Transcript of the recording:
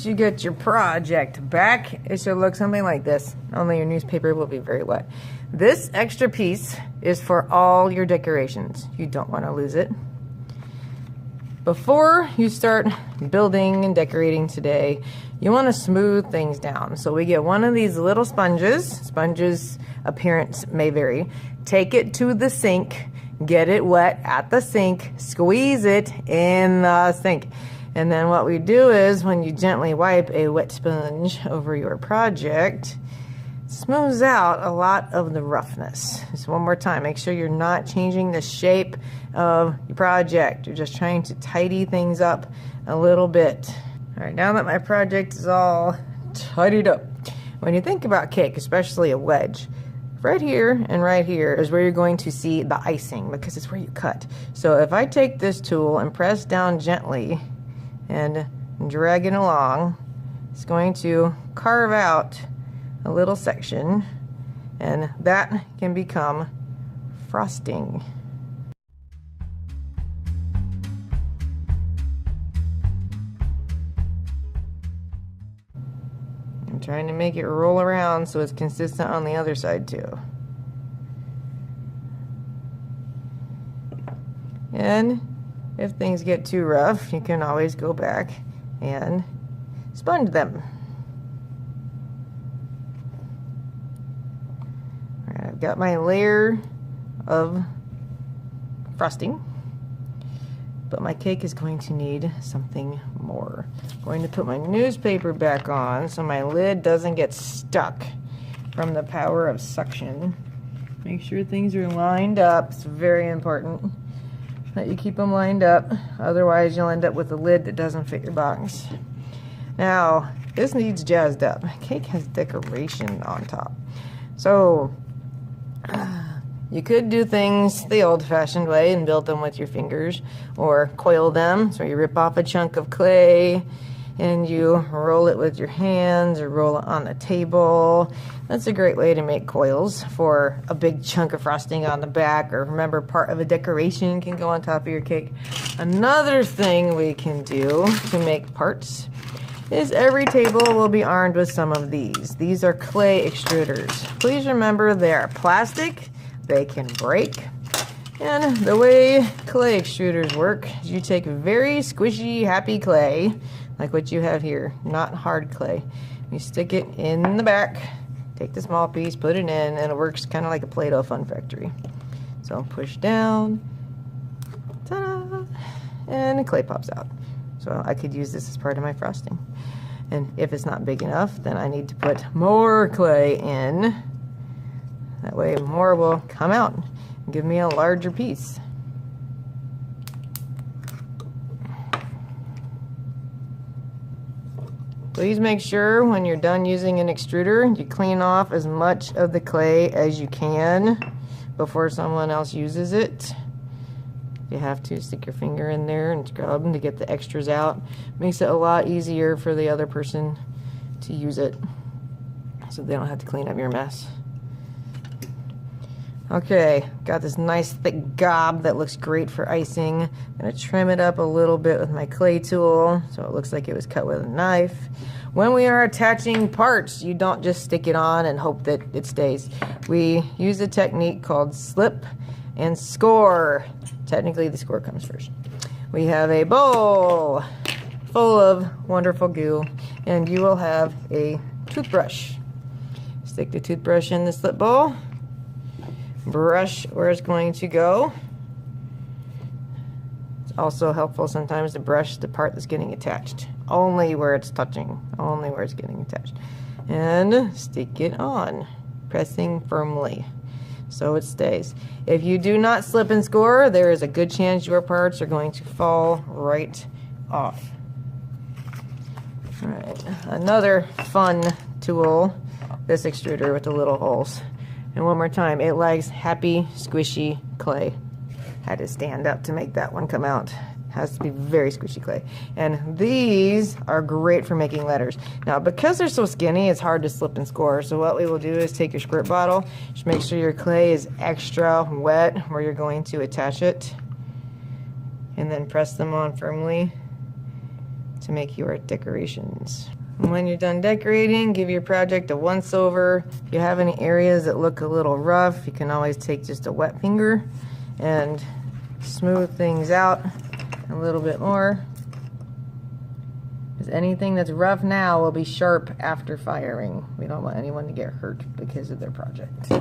once you get your project back, it should look something like this, only your newspaper will be very wet. This extra piece is for all your decorations. You don't want to lose it. Before you start building and decorating today, you want to smooth things down. So we get one of these little sponges. Sponges' appearance may vary. Take it to the sink, get it wet at the sink, squeeze it in the sink. And then what we do is when you gently wipe a wet sponge over your project, smooths out a lot of the roughness. Just one more time, make sure you're not changing the shape of your project. You're just trying to tidy things up a little bit. All right, now that my project is all tidied up, when you think about cake, especially a wedge, right here and right here is where you're going to see the icing because it's where you cut. So if I take this tool and press down gently and drag it along, it's going to carve out a little section, and that can become frosting. I'm trying to make it roll around so it's consistent on the other side too. And if things get too rough, you can always go back and sponge them. I've got my layer of frosting, but my cake is going to need something more. I'm going to put my newspaper back on so my lid doesn't get stuck from the power of suction. Make sure things are lined up. It's very important that you keep them lined up, otherwise you'll end up with a lid that doesn't fit your box. Now, this needs jazzed up. Cake has decoration on top. So, you could do things the old-fashioned way and build them with your fingers, or coil them. So you rip off a chunk of clay and you roll it with your hands or roll it on the table. That's a great way to make coils for a big chunk of frosting on the back, or remember, part of a decoration can go on top of your cake. Another thing we can do to make parts is every table will be armed with some of these. These are clay extruders. Please remember they are plastic, they can break, and the way clay extruders work is you take very squishy, happy clay, like what you have here, not hard clay. You stick it in the back, take the small piece, put it in, and it works kind of like a Play-Doh Fun Factory. So push down, ta-da, and the clay pops out. So I could use this as part of my frosting. And if it's not big enough, then I need to put more clay in. That way more will come out and give me a larger piece. Please make sure when you're done using an extruder, you clean off as much of the clay as you can before someone else uses it. You have to stick your finger in there and scrub to get the extras out. Makes it a lot easier for the other person to use it, so they don't have to clean up your mess. Okay, got this nice thick gob that looks great for icing. I'm gonna trim it up a little bit with my clay tool so it looks like it was cut with a knife. When we are attaching parts, you don't just stick it on and hope that it stays. We use a technique called slip and score. Technically, the score comes first. We have a bowl full of wonderful goo, and you will have a toothbrush. Stick the toothbrush in the slip bowl. Brush where it's going to go. It's also helpful sometimes to brush the part that's getting attached. Only where it's touching, only where it's getting attached. And stick it on, pressing firmly so it stays. If you do not slip and score, there is a good chance your parts are going to fall right off. All right, another fun tool, this extruder with the little holes. And one more time, it likes happy, squishy clay. Had to stand up to make that one come out. Has to be very squishy clay. And these are great for making letters. Now, because they're so skinny, it's hard to slip and score. So what we will do is take your squirt bottle, just make sure your clay is extra wet where you're going to attach it, and then press them on firmly to make your decorations. And when you're done decorating, give your project a once over. If you have any areas that look a little rough, you can always take just a wet finger and smooth things out a little bit more. Because anything that's rough now will be sharp after firing. We don't want anyone to get hurt because of their project.